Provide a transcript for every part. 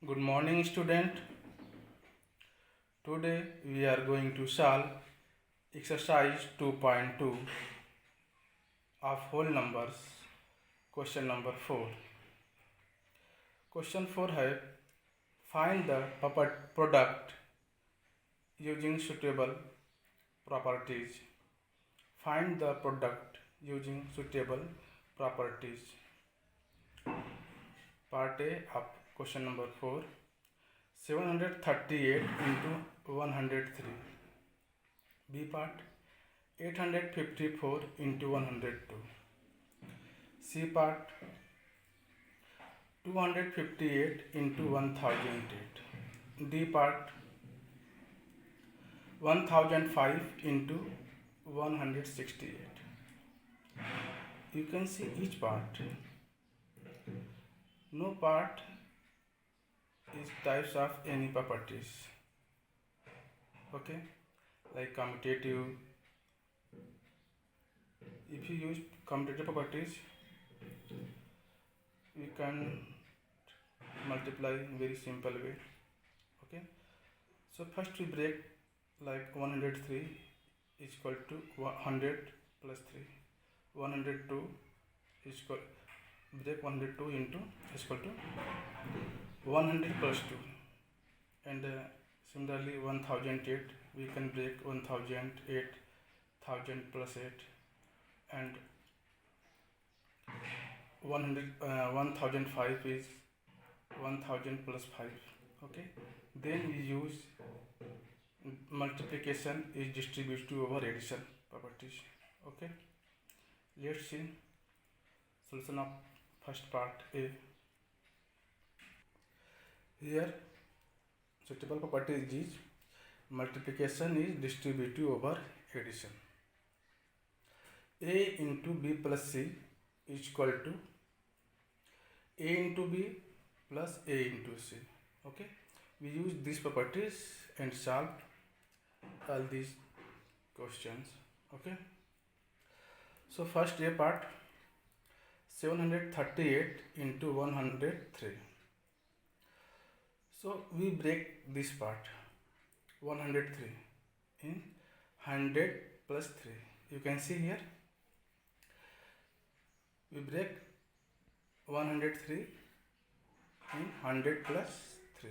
Good morning, student. Today we are going to solve exercise 2.2 of whole numbers, question number 4. Question 4 है find the product using suitable properties. Find the product using suitable properties. Part A of question number 4. 738 into 103. B part 854 into 102. C part 258 into 1008. D part 1005 into 168. You can see each part. No part is types of any properties. Okay, like commutative. If you use commutative properties, you can multiply in very simple way. Okay, so first we break like 103 is equal to 100 plus 3. 102 is equal, break 102 into is equal to 100 plus 2, and similarly 1008 we can break 1008, 1000 plus 8, and 1005 is 1000 plus 5. Okay, then we use multiplication is distributive over addition properties. Okay, let's see solution of first part A. Here suitable property is multiplication is distributive over addition. A into B plus C is equal to A into B plus A into C. Okay, we use these properties and solve all these questions. Okay, so first A part 738 into 103. So we break this part 103 in 100 plus 3. You can see here we break 103 in 100 plus 3.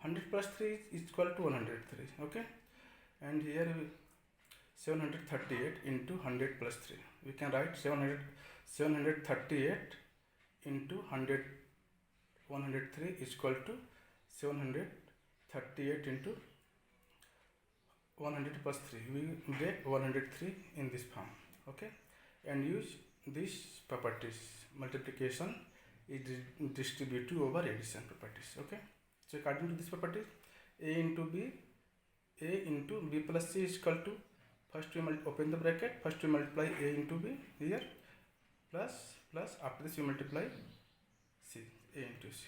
100 plus 3 is equal to 103. Okay, and here 738 into 100 plus 3. We can write 738 into 103 is equal to 738 into 100 plus 3. We break 103 in this form. Okay, and use these properties. Multiplication is distributive over addition properties. Okay, so according to this properties, A into B plus C is equal to, first we open the bracket, first we multiply A into B here, plus after this we multiply C, A into C.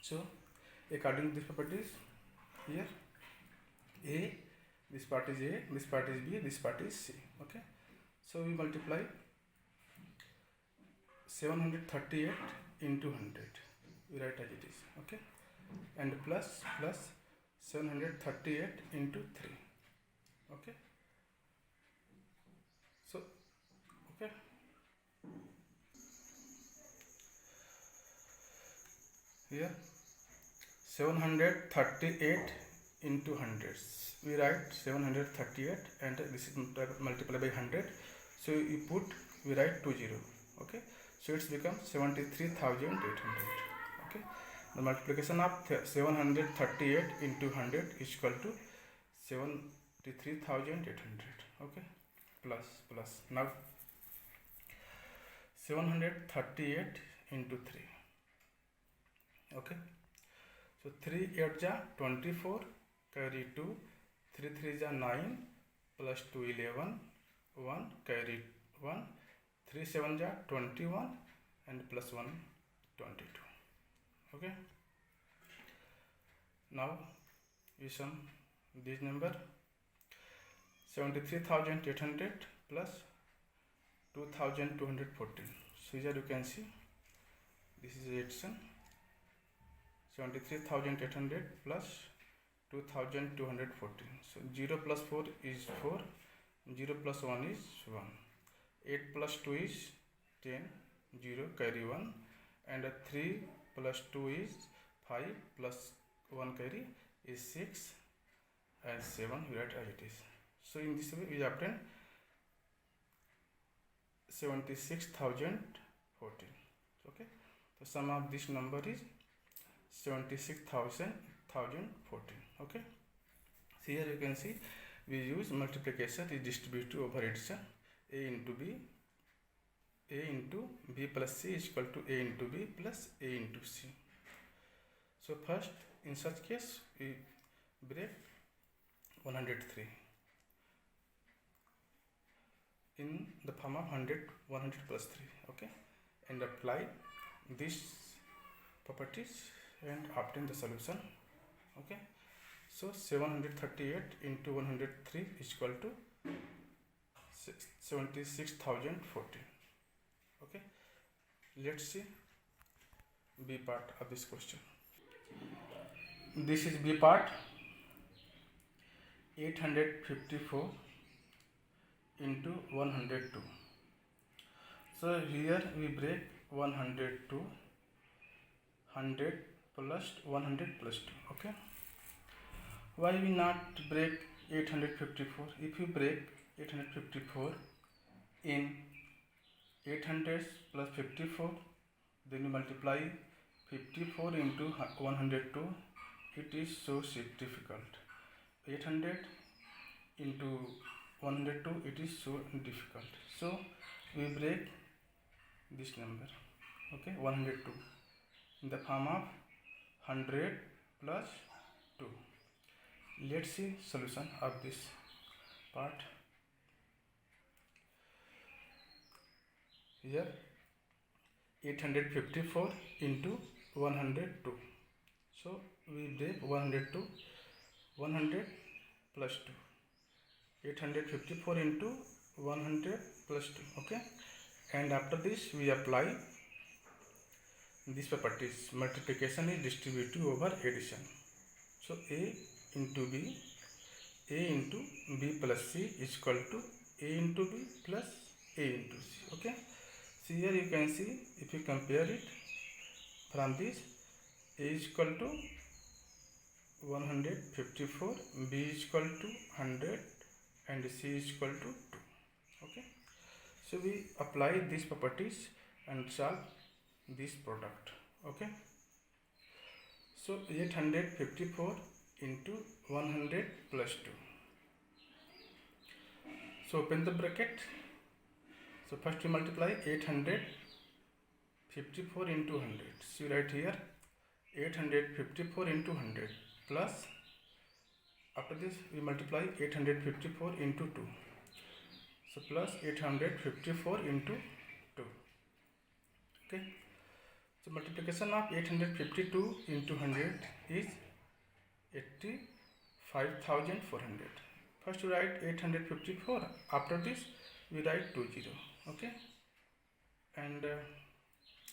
So according to these properties, here A, this part is A, this part is B, this part is C. Okay, so we multiply 738 into 100, we write as it is. Okay, and plus 738 into 3. Okay, so okay, here 738 into 100, we write 738 and this is multiplied by 100, so you put, we write 20. Okay, so it's become 73,800. Okay, the multiplication of 738 into 100 is equal to 73,800. Okay, plus now 738 into 3. Okay, so 3 8 ja 24, carry 2, 3 3 ja 9, plus 2 11, 1 carry 1, 3 7 ja 21, and plus 1 22. Okay, now we sum this number 73,800 plus 2,214. So here you can see this is addition. 73,800 plus 2,214. So 0 plus 4 is 4, 0 plus 1 is 1, 8 plus 2 is 10, 0 carry 1, and 3 plus 2 is 5 plus 1 carry is 6, and 7 we write as it is. So in this way we obtain 76,014. Okay, the sum of this number is 76,014. Okay, so here you can see we use multiplication is distributive over addition. A into b plus c is equal to a into b plus a into c. So first, in such case, we break 103 in the form of 100 plus 3. Okay, and apply these properties and obtain the solution. Okay, so 738 into 103 is equal to 76,014. Okay, let's see B part of this question. This is B part. 854 into 102. So here we break 102, 100 plus 100 plus 2. Okay, why we not break 854? If you break 854 in 800 plus 54, then you multiply 54 into 102. It is so difficult. 800 into 102, it is so difficult. So we break this number. Okay, 102 in the form of 100 plus 2. Let's see solution of this part. Here 854 into 102. So we break 102, 100 plus 2. 854 into 100 plus 2. Okay, and after this we apply these properties. Multiplication is distributive over addition. So a into b plus c is equal to a into b plus a into c. Okay, so here you can see, if you compare it from this, a is equal to 154, b is equal to 100, and c is equal to 2. Okay, so we apply these properties and solve this product. Okay, so 854 into 100 plus 2. So open the bracket. So first we multiply 854 into 100. So you write here 854 into 100 plus, after this we multiply 854 into 2. So plus 854 into 2. Okay, so multiplication of 852 into 100 is 85,400. First you write 854, after this we write 20. Okay, and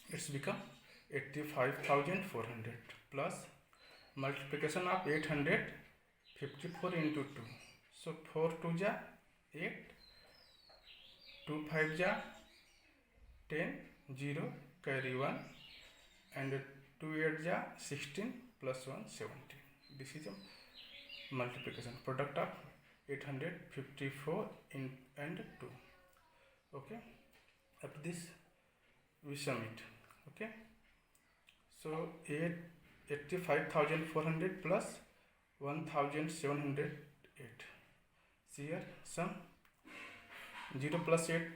it's become 85,400 plus multiplication of 854 into 2. So 4 2 ja 8, 2 5 ja 10, 0 carry 1, and 2 8 ja 16 plus 1 17. This is a multiplication product of 854 and 2. Okay, after this we sum it. Okay, so 85,400 plus 1,708. See here, sum 0 plus 8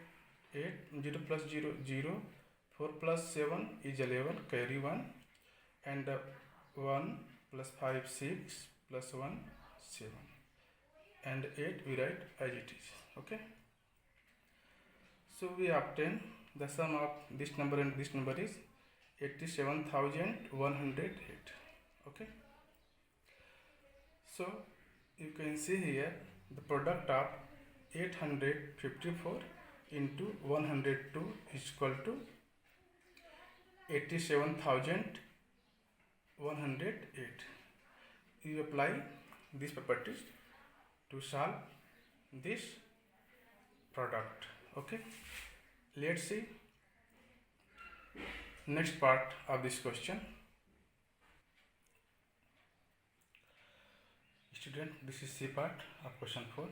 8, 0 plus 0 0, 4 plus 7 is 11, carry 1, and 1 plus 5 6 plus 1 7, and 8 we write as it is. Okay, so we obtain the sum of this number and this number is 87,108. Okay, so you can see here the product of 854 into 102 is equal to 87,108. 108. You apply these properties to solve this product. Okay, let's see next part of this question. Student, this is C part of question 4.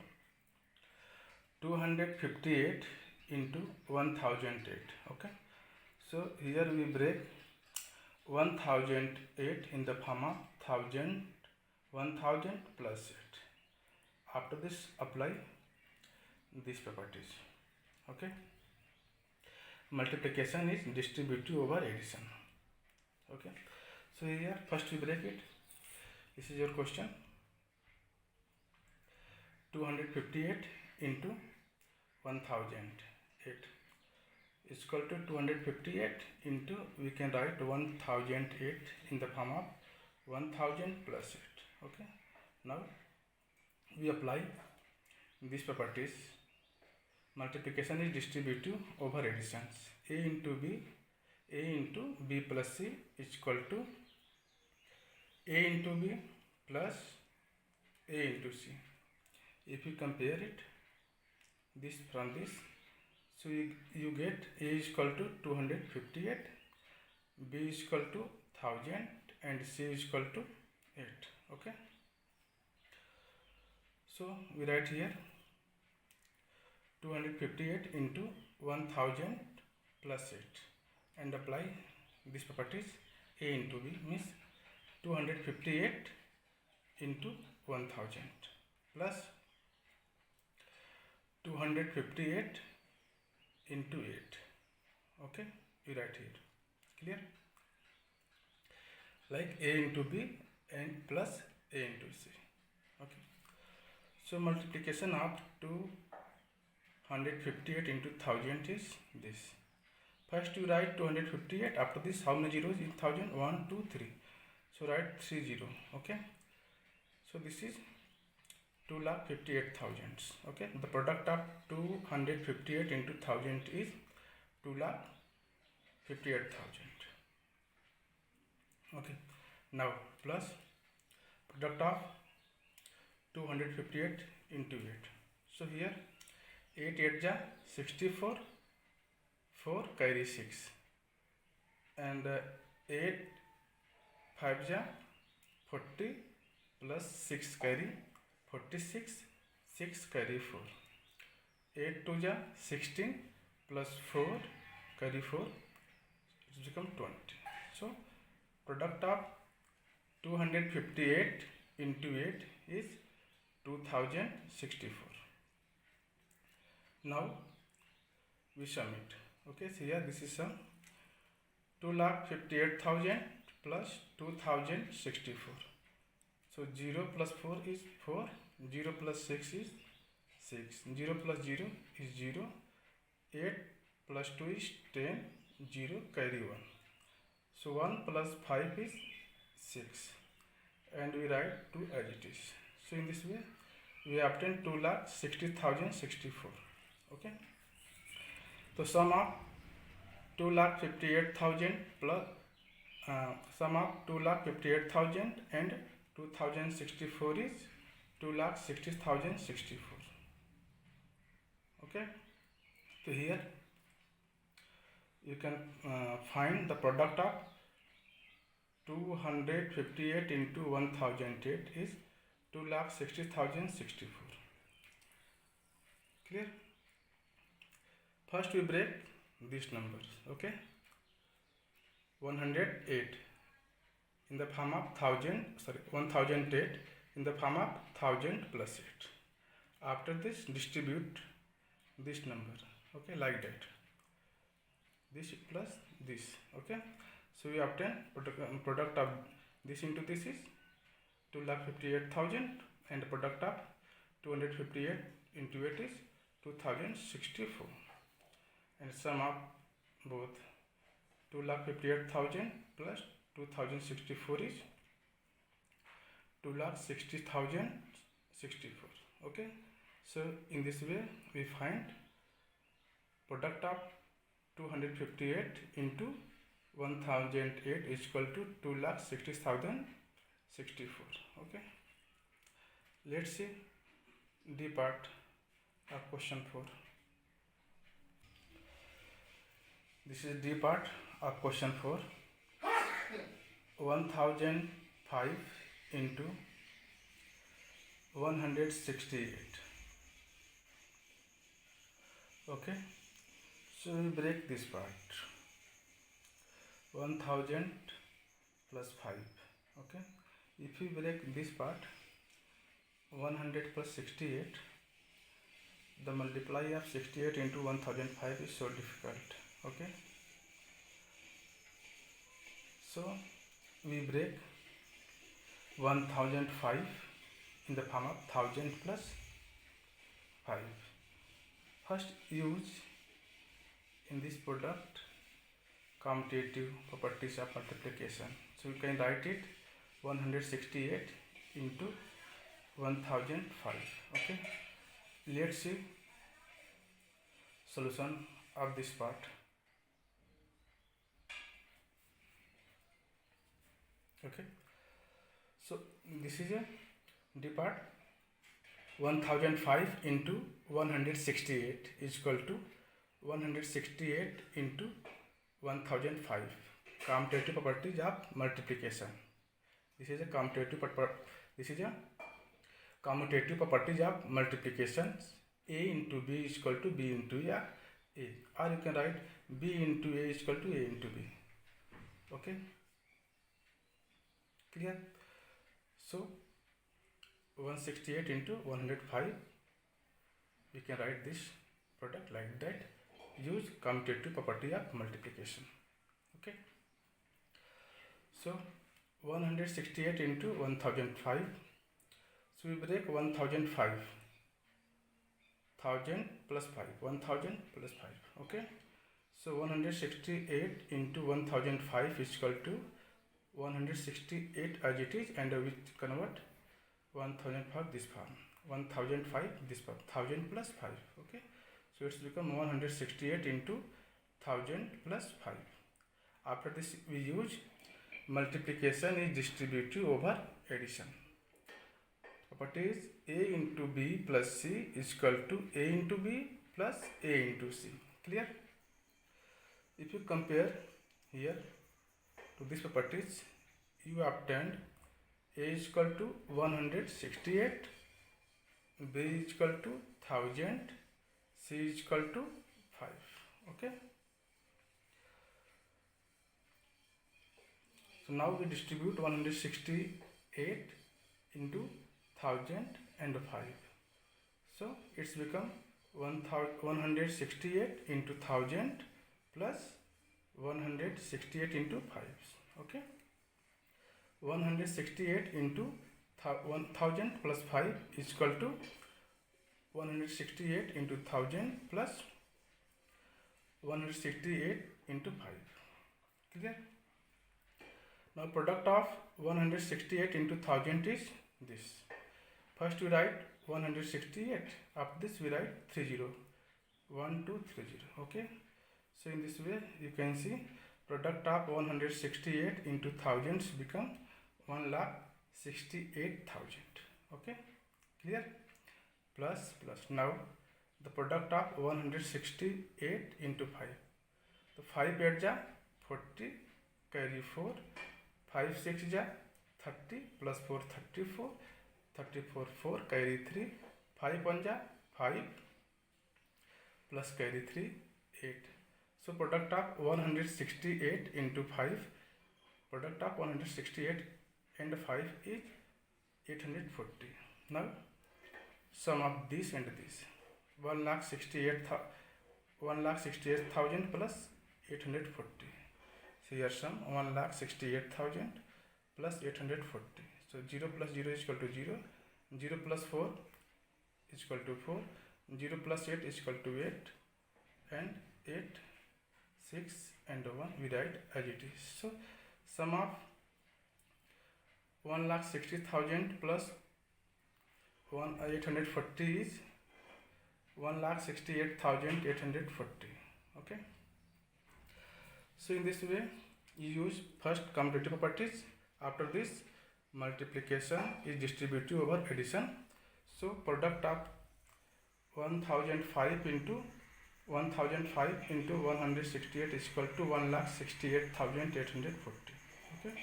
258 into 1008. Okay, so here we break 1008 in the form of 1000 plus 8. After this, apply these properties. Okay, multiplication is distributive over addition. Okay, so here first we break it. This is your question. 258 into 1008 is equal to 258 into, we can write 1008 in the form of 1000 plus 8. Okay, now we apply these properties. Multiplication is distributive over additions. A into B plus C is equal to A into B plus A into C. If you compare it, this from this, so you get A is equal to 258, B is equal to 1000 and C is equal to 8. Okay, so we write here 258 into 1000 plus 8 and apply these properties. A into B means 258 into 1000 plus 258 into 8. Okay, we write here. Clear? Like A into B and plus A into C. Okay, so multiplication of 258 into 1000 is this. First you write 258. After this, how many zeros in 1000? 1, 2, 3. So write 3 0. Okay, so this is 2,58,000. Okay, the product of 258 into 1000 is 2,58,000. Okay, now plus product of 258 into 8. So here 8 8 ja 64, 4 carry 6, and 8 5 ja 40 plus 6 carry 46, 6 carry 4, 8 2 ja 16 plus 4 carry 4, it become 20. So product of 258 into 8 is 2064. Now we sum it. Okay, so here this is sum. 2,58,000 plus 2064. So 0 plus 4 is 4, 0 plus 6 is 6, 0 plus 0 is 0, 8 plus 2 is 10, 0 carry 1. So 1 plus 5 is 6, and we write 2 as it is. So in this way we obtain 2,60,064. Okay, so sum of 2,58,000 plus sum of 2,58,000 and 2064 is 2,60,064. Okay, so here you can find the product of 258 into 1008 is 2,60,064. Clear? First we break these numbers. Okay, 108 in the form of 1008 in the form of 1000 plus 8. After this, distribute this number. Okay, like that, this plus this. Okay, so we obtain product of this into this is 2,58,000 and the product of 258 into 8 is 2064, and sum of both 2,58,000 plus 2064 is 2,60,064. Okay, so in this way we find product of 258 into 1008 is equal to 2,60,064. Okay, let's see D part of question 4. This is D part of question 4. 1005 into 168. Okay, so we break this part. 1000 plus 5. Okay, if we break this part, 100 plus 68, the multiply of 68 into 1005 is so difficult. Okay, so we break 1005 in the form of 1000 plus 5. First use in this product commutative properties of multiplication. So we can write it 168 into 1005. Okay, let's see solution of this part. Okay, so this is a D part. 1005 into 168 is equal to 168 into 1005. Commutative properties of multiplication. This is a commutative properties of multiplication. A into B is equal to B into A, or you can write B into A is equal to A into B. Okay, clear? So 168 into 105, we can write this product like that. Use commutative property of multiplication. Okay, so 168 into 1005. So we break 1005. 1000 plus 5. 1000 plus 5. Okay, so 168 into 1005 is equal to 168 as it is, and we convert 1005 this form, 1005 this form, 1000 plus 5. Okay, so it's become 168 into 1000 plus 5. After this we use multiplication is distributive over addition. Property is A into B plus C is equal to A into B plus A into C. Clear? If you compare here to these properties, you obtained A is equal to 168, B is equal to 1000, C is equal to 5. Okay, so now we distribute 168 into 1000 and 5. So it's become 168 into 1000 plus 168 into 5. Okay, 168 into 1000 plus 5 is equal to 168 into 1000 plus 168 into 5. Clear? Now product of 168 into 1000 is this. First we write 168, after this we write 30, 1 2 30. Okay, so in this way you can see product of 168 into thousands become 1,68,000. Okay, clear? Plus plus. Now the product of 168 into 5. So 5 8 ja 40, carry 4, 5 6 ja 30 plus 4 34, 34 4 carry 3, 5 1 ja 5 plus carry 3 8. So product of 168 into 5, product of 168 and 5 is 840. Now sum of this and this, 1,68,000 plus 840. So here sum 1,68,000 plus 840. So 0 plus 0 is equal to 0, 0 plus 4 is equal to 4, 0 plus 8 is equal to 8, and 8, 6 and 1 we write as it is. So sum of 1,60,000 plus 840 is 1,68,840. Okay, so in this way you use first commutative properties. After this, multiplication is distributive over addition. So product of 1005 into 1005 into 168 is equal to 1,68,840. Okay,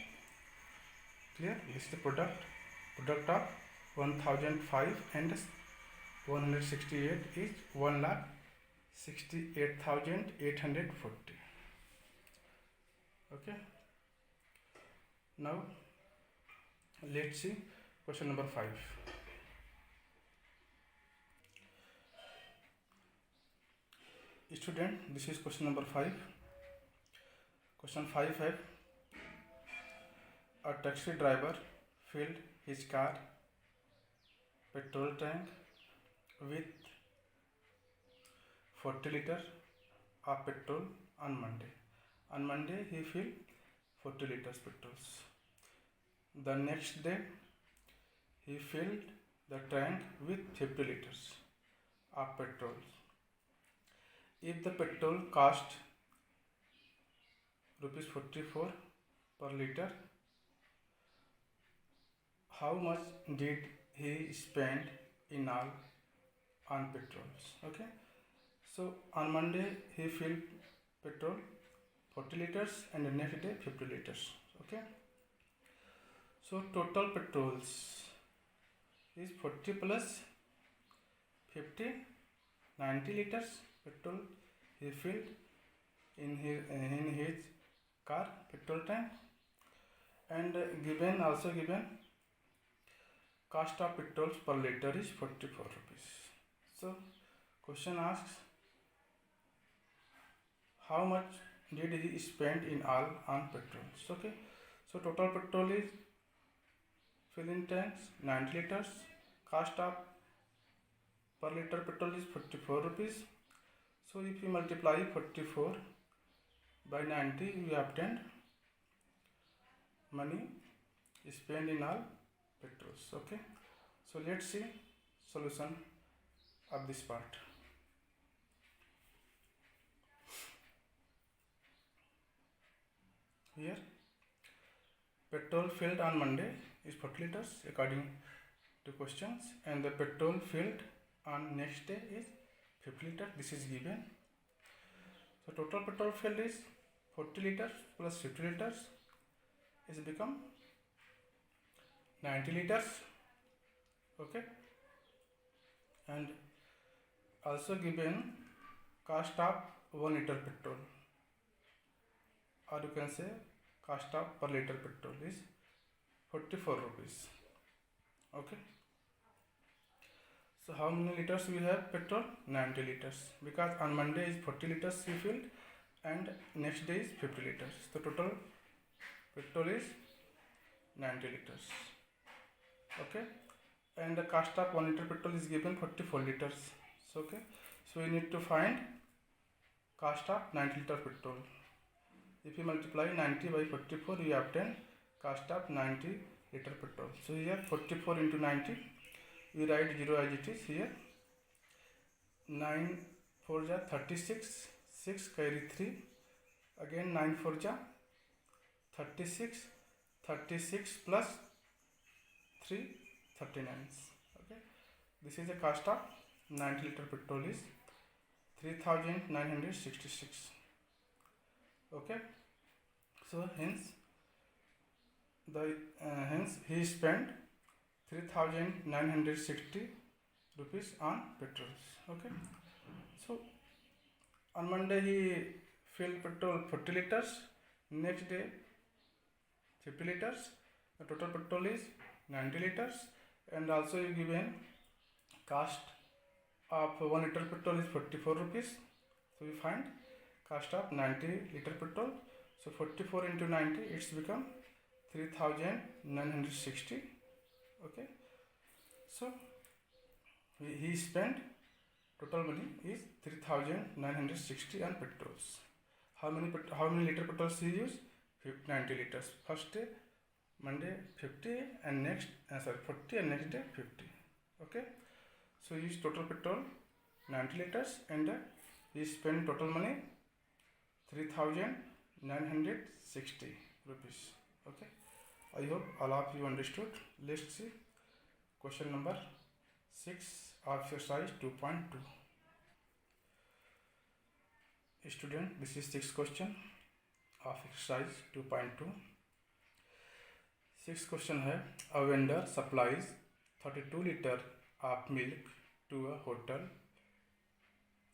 clear? This is the product of 1005 and 168 is 1,68,840. Okay, now let's see question number 5. Student, this is question number 5. Question 5 है, a taxi driver filled his car petrol tank with 40 liters of petrol on Monday. On Monday he filled 40 liters petrols. The next day he filled the tank with 50 liters of petrol. If the petrol cost rupees 44 per liter, how much did he spend in all on petrols? Okay, so on Monday he filled petrol 40 liters and the next day 50 liters. Okay, so total petrols is 40 plus 50, 90 liters petrol he filled in his car petrol tank, and given cost of petrol per liter is 44 rupees. So question asks how much did he spend in all on petrols. Okay, so total petrol is filling tanks 90 liters, cost of per liter petrol is 44 rupees. So if you multiply 44 by 90, we obtained money spent in all petrols. Okay, so let's see solution of this part. Here petrol filled on Monday is 40 liters according to questions, and the petrol filled on next day is 50 liters. This is given. So total petrol filled is 40 liters plus 50 liters is become 90 liters. Okay, and also given cost of 1 liter petrol, or you can say cost of per liter petrol is 44 rupees. Okay, so how many liters we have petrol? 90 liters, because on Monday is 40 liters we filled and next day is 50 liters. So total petrol is 90 liters. Okay, and the cost of 1 liter petrol is given 44 liters. So okay, so we need to find cost of 90 liter petrol. If you multiply 90 by 44, we obtain cost of 90 liter petrol. So here 44 into 90, we write 0 as it is here. 9 4 ja 36, 6 carry 3, again 9 4 ja 36, 36 plus 3 39. Okay, this is the cost of 90 liter petrol is 3,966. Okay, so hence he spent 3,960 rupees on petrols. Okay, so on Monday he filled petrol 40 liters, next day 50 liters. The total petrol is 90 liters, and also you given cost of 1 liter petrol is 44 rupees. So we find cost of 90 liter petrol. So 44 into 90, it's become 3,960. Okay, so he spent total money is 3,960 on petrols. How many liter petrols he used? 90 liters. First day Monday 50 and next 40 and next day 50. Okay, so use total petrol 90 liters and he spent total money 3,960 960 rupees. Okay, I hope all of you understood. Let's see question number 6 of exercise 2.2. Student, this is 6th question of exercise 2.2. 6th question है, a vendor supplies 32 liter of milk to a hotel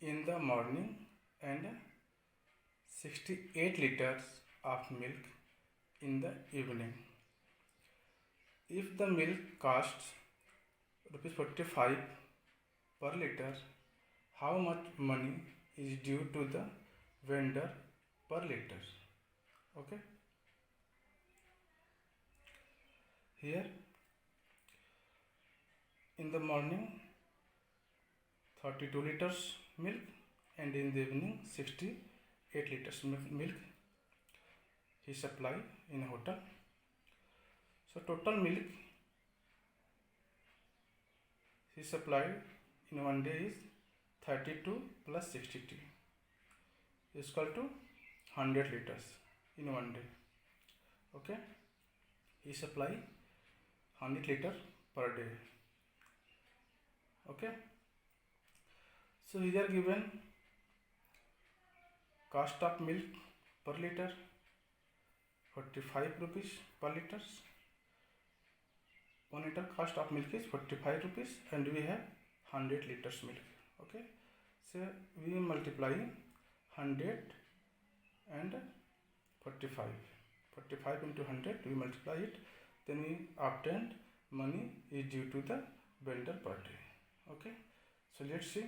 in the morning and 68 liters of milk in the evening. If the milk costs rupees 45 per liter, how much money is due to the vendor per liter? Okay, here in the morning 32 liters milk and in the evening 68 liters milk he supply in a hotel. So total milk he supplied in one day is 32 plus 62 is equal to 100 liters in one day. Okay, he supply 100 liter per day. Okay, so here given cost of milk per liter 45 rupees per liter. 1 liter cost of milk is 45 rupees and we have 100 liters milk. Okay, so we multiply 100 and 45 into 100 we multiply it, then we obtained money is due to the vendor per day. Okay, so let's see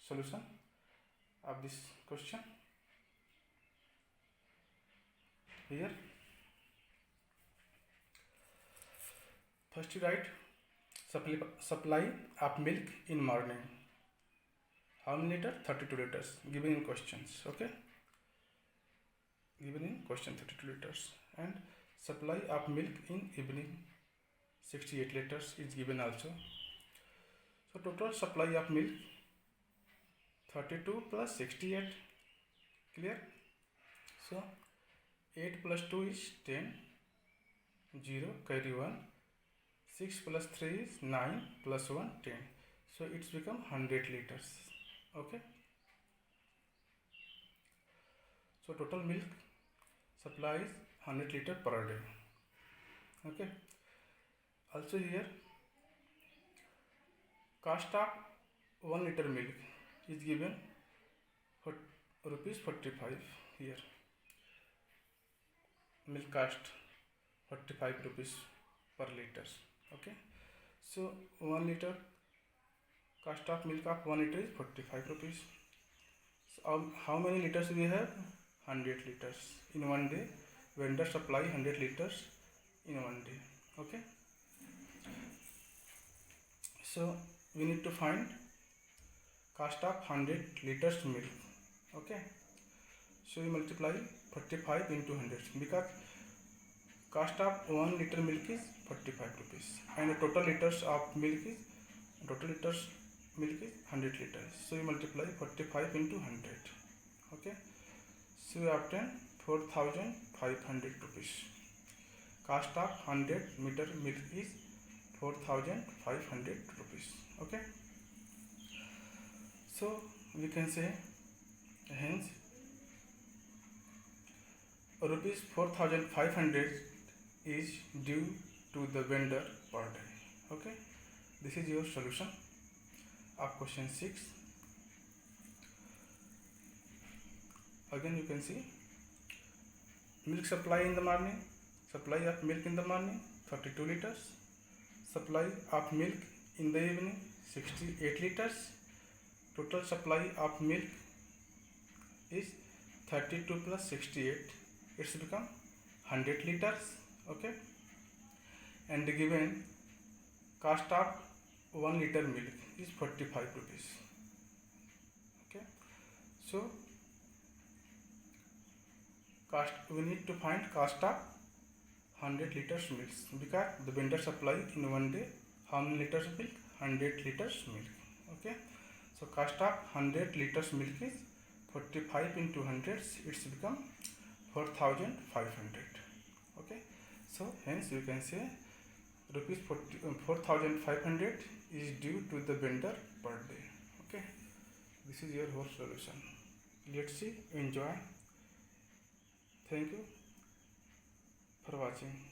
solution of this question. Here first you write supply of milk in morning. How many liter? 32 liters given in questions. Okay, given in question 32 liters. And supply of milk in evening 68 liters is given also. So total supply of milk 32 plus 68. Clear? So 8 plus 2 is 10, 0 carry 1, 6 plus 3 is 9 plus 1 10. So it's become 100 liters. Okay, so total milk supply is 100 liter per day. Okay, also here cost of 1 liter milk is given for rupees 45. Here milk cost 45 rupees per liter. Okay, so 1 liter cost of milk of 1 liter is 45 rupees. So how many liters we have? 100 liters in one day. Vendor supply 100 liters in one day. Okay, so we need to find cost of 100 liters milk. Okay, so we multiply 45 into 100 because cost of 1 liter milk is 45 rupees and the total liters of milk is 100 liters. So we multiply 45 into 100. Okay, so we obtain 4,500 rupees. Cost of 100 meter milk is 4,500 rupees. Okay, so we can say hence rupees 4,500 is due to the vendor per day. Okay, this is your solution of question 6. Again you can see milk supply in the morning, supply of milk in the morning 32 liters, supply of milk in the evening 68 liters, total supply of milk is 32 plus 68, it's become 100 liters. Okay, and given cost of 1 liter milk is 45 rupees. Okay, so cost, we need to find cost of 100 liters milk because the vendor supply in one day how many liters milk? 100 liters milk. Okay, so cost of 100 liters milk is 45 into 100, it's become 4,500. Okay, so hence you can say rupees 4,500 is due to the vendor per day. Okay, this is your whole solution. Let's see, enjoy. Thank you for watching.